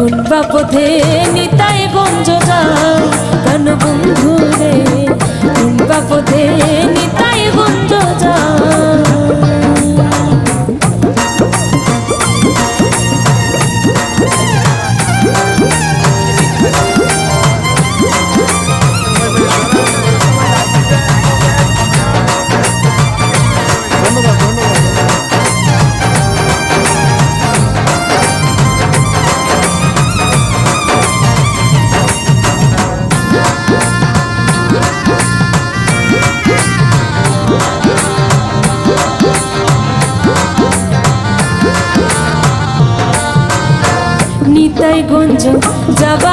কোন বাপথে নিতাই গঞ্জ যায় প্রাণ বন্ধু রে, কোন বাপথে নিতাই গঞ্জ যায়। নিতাই গঞ্জ যাবা